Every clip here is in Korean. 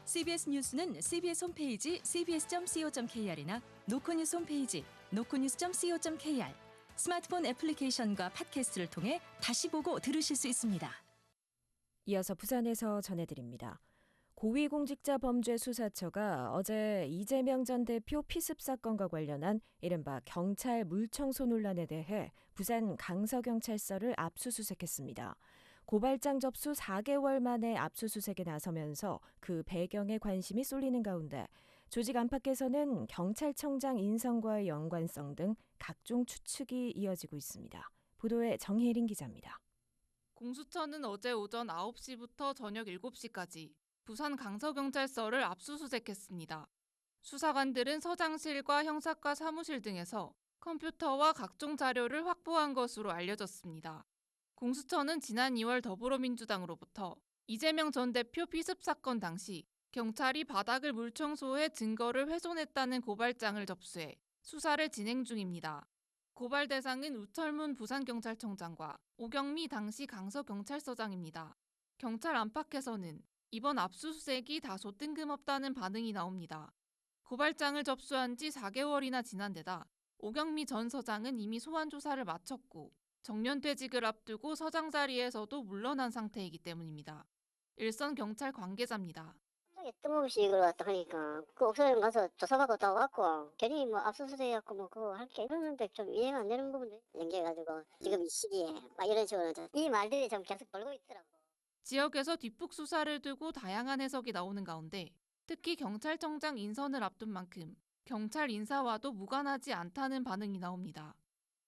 CBS 뉴스는 CBS 홈페이지 cbs.co.kr이나 노코뉴스 홈페이지 노코뉴스.co.kr, 스마트폰 애플리케이션과 팟캐스트를 통해 다시 보고 들으실 수 있습니다. 이어서 부산에서 전해드립니다. 고위공직자범죄수사처가 어제 이재명 전 대표 피습 사건과 관련한 이른바 경찰 물청소 논란에 대해 부산 강서경찰서를 압수수색했습니다. 고발장 접수 4개월 만에 압수수색에 나서면서 그 배경에 관심이 쏠리는 가운데 조직 안팎에서는 경찰청장 인선과의 연관성 등 각종 추측이 이어지고 있습니다. 보도에 정혜린 기자입니다. 공수처는 어제 오전 9시부터 저녁 7시까지 부산 강서경찰서를 압수수색했습니다. 수사관들은 서장실과 형사과 사무실 등에서 컴퓨터와 각종 자료를 확보한 것으로 알려졌습니다. 공수처는 지난 2월 더불어민주당으로부터 이재명 전 대표 피습 사건 당시 경찰이 바닥을 물청소해 증거를 훼손했다는 고발장을 접수해 수사를 진행 중입니다. 고발 대상은 우철문 부산경찰청장과 오경미 당시 강서경찰서장입니다. 경찰 안팎에서는 이번 압수수색이 다소 뜬금없다는 반응이 나옵니다. 고발장을 접수한 지 4개월이나 지난 데다 오경미 전 서장은 이미 소환 조사를 마쳤고 정년퇴직을 앞두고 서장 자리에서도 물러난 상태이기 때문입니다. 일선 경찰 관계자입니다. 뜬금없이 이걸 갖다 하니까 그 옥사장 가서 조사받고 다 왔고 괜히 뭐 압수수색해갖고 뭐 그거 할 게 이러는데 좀 이해가 안 되는 부분도 연결해가지고 지금 이 시기에 막 이런 식으로 이 말들이 좀 계속 돌고 있더라고. 지역에서 뒷북 수사를 두고 다양한 해석이 나오는 가운데 특히 경찰청장 인선을 앞둔 만큼 경찰 인사와도 무관하지 않다는 반응이 나옵니다.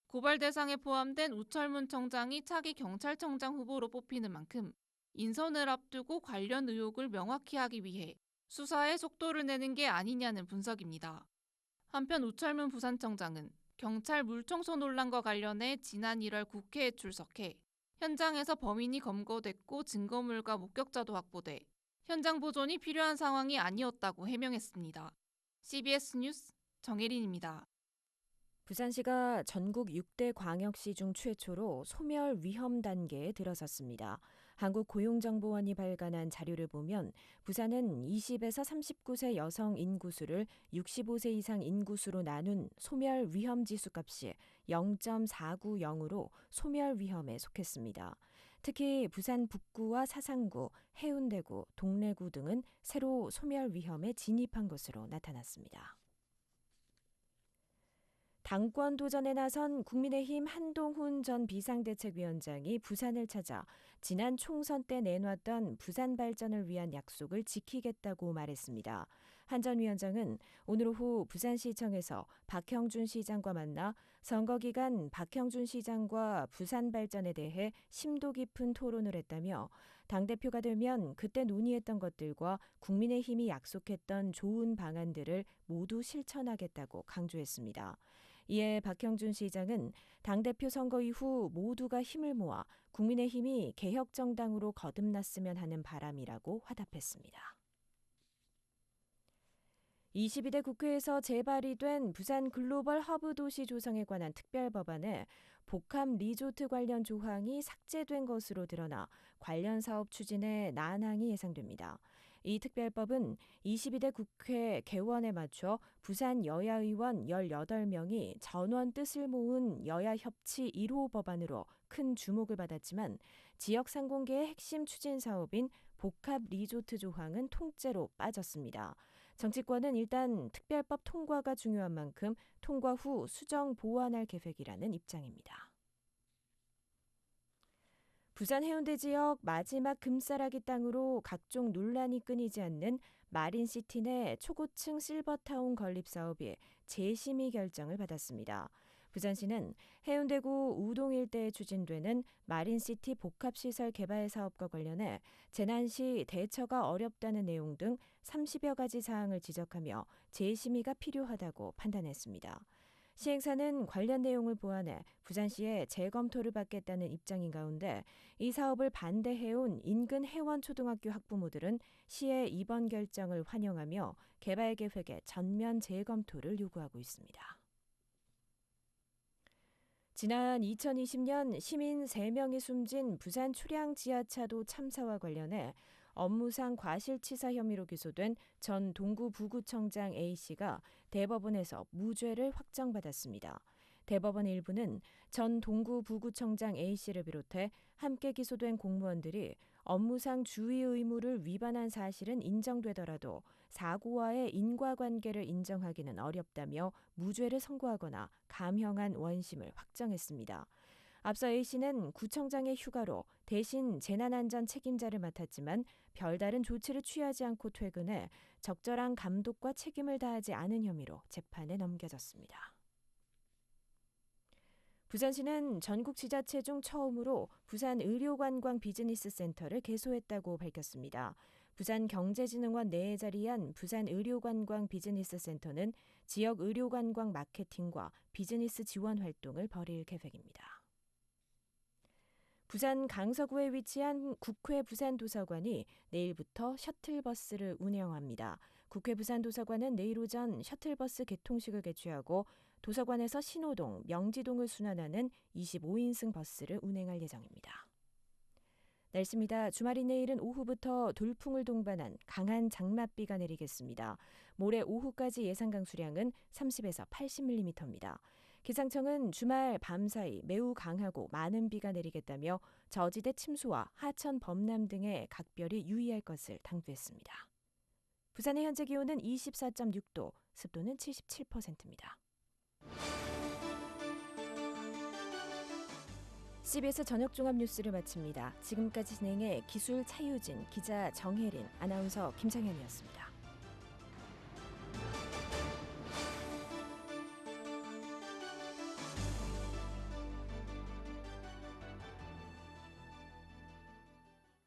고발 대상에 포함된 우철문 청장이 차기 경찰청장 후보로 뽑히는 만큼 인선을 앞두고 관련 의혹을 명확히 하기 위해 수사에 속도를 내는 게 아니냐는 분석입니다. 한편 우철문 부산청장은 경찰 물청소 논란과 관련해 지난 1월 국회에 출석해 현장에서 범인이 검거됐고 증거물과 목격자도 확보돼 현장 보존이 필요한 상황이 아니었다고 해명했습니다. CBS 뉴스 정혜린입니다. 부산시가 전국 6대 광역시 중 최초로 소멸 위험 단계에 들어섰습니다. 한국고용정보원이 발간한 자료를 보면 부산은 20에서 39세 여성 인구수를 65세 이상 인구수로 나눈 소멸 위험 지수 값이 0.490으로 소멸 위험에 속했습니다. 특히 부산 북구와 사상구, 해운대구, 동래구 등은 새로 소멸 위험에 진입한 것으로 나타났습니다. 당권 도전에 나선 국민의힘 한동훈 전 비상대책위원장이 부산을 찾아 지난 총선 때 내놨던 부산 발전을 위한 약속을 지키겠다고 말했습니다. 한 전 위원장은 오늘 오후 부산시청에서 박형준 시장과 만나 선거 기간 박형준 시장과 부산 발전에 대해 심도 깊은 토론을 했다며 당대표가 되면 그때 논의했던 것들과 국민의힘이 약속했던 좋은 방안들을 모두 실천하겠다고 강조했습니다. 이에 박형준 시장은 당대표 선거 이후 모두가 힘을 모아 국민의힘이 개혁정당으로 거듭났으면 하는 바람이라고 화답했습니다. 22대 국회에서 재발의된 부산 글로벌 허브 도시 조성에 관한 특별법안에 복합 리조트 관련 조항이 삭제된 것으로 드러나 관련 사업 추진에 난항이 예상됩니다. 이 특별법은 22대 국회 개원에 맞춰 부산 여야의원 18명이 전원 뜻을 모은 여야협치 1호 법안으로 큰 주목을 받았지만 지역 상공계의 핵심 추진 사업인 복합 리조트 조항은 통째로 빠졌습니다. 정치권은 일단 특별법 통과가 중요한 만큼 통과 후 수정 보완할 계획이라는 입장입니다. 부산 해운대 지역 마지막 금싸라기 땅으로 각종 논란이 끊이지 않는 마린시티 내 초고층 실버타운 건립 사업이 재심의 결정을 받았습니다. 부산시는 해운대구 우동 일대에 추진되는 마린시티 복합시설 개발 사업과 관련해 재난 시 대처가 어렵다는 내용 등 30여 가지 사항을 지적하며 재심의가 필요하다고 판단했습니다. 시행사는 관련 내용을 보완해 부산시에 재검토를 받겠다는 입장인 가운데 이 사업을 반대해온 인근 해원초등학교 학부모들은 시의 이번 결정을 환영하며 개발 계획의 전면 재검토를 요구하고 있습니다. 지난 2020년 시민 3명이 숨진 부산 초량 지하차도 참사와 관련해 업무상 과실치사 혐의로 기소된 전 동구 부구청장 A씨가 대법원에서 무죄를 확정받았습니다. 대법원 일부는 전 동구 부구청장 A씨를 비롯해 함께 기소된 공무원들이 업무상 주의 의무를 위반한 사실은 인정되더라도 사고와의 인과관계를 인정하기는 어렵다며 무죄를 선고하거나 감형한 원심을 확정했습니다. 앞서 A씨는 구청장의 휴가로 대신 재난안전 책임자를 맡았지만 별다른 조치를 취하지 않고 퇴근해 적절한 감독과 책임을 다하지 않은 혐의로 재판에 넘겨졌습니다. 부산시는 전국 지자체 중 처음으로 부산 의료관광 비즈니스센터를 개소했다고 밝혔습니다. 부산경제진흥원 내에 자리한 부산의료관광 비즈니스센터는 지역 의료관광 마케팅과 비즈니스 지원 활동을 벌일 계획입니다. 부산 강서구에 위치한 국회 부산도서관이 내일부터 셔틀버스를 운영합니다. 국회 부산도서관은 내일 오전 셔틀버스 개통식을 개최하고 도서관에서 신호동, 명지동을 순환하는 25인승 버스를 운행할 예정입니다. 날씨입니다. 주말인 내일은 오후부터 돌풍을 동반한 강한 장맛비가 내리겠습니다. 모레 오후까지 예상 강수량은 30에서 80mm입니다. 기상청은 주말 밤사이 매우 강하고 많은 비가 내리겠다며 저지대 침수와 하천 범람 등에 각별히 유의할 것을 당부했습니다. 부산의 현재 기온은 24.6도, 습도는 77%입니다. CBS 저녁 종합 뉴스를 마칩니다. 지금까지 진행해 기술 차유진, 기자 정혜린, 아나운서 김창현이었습니다.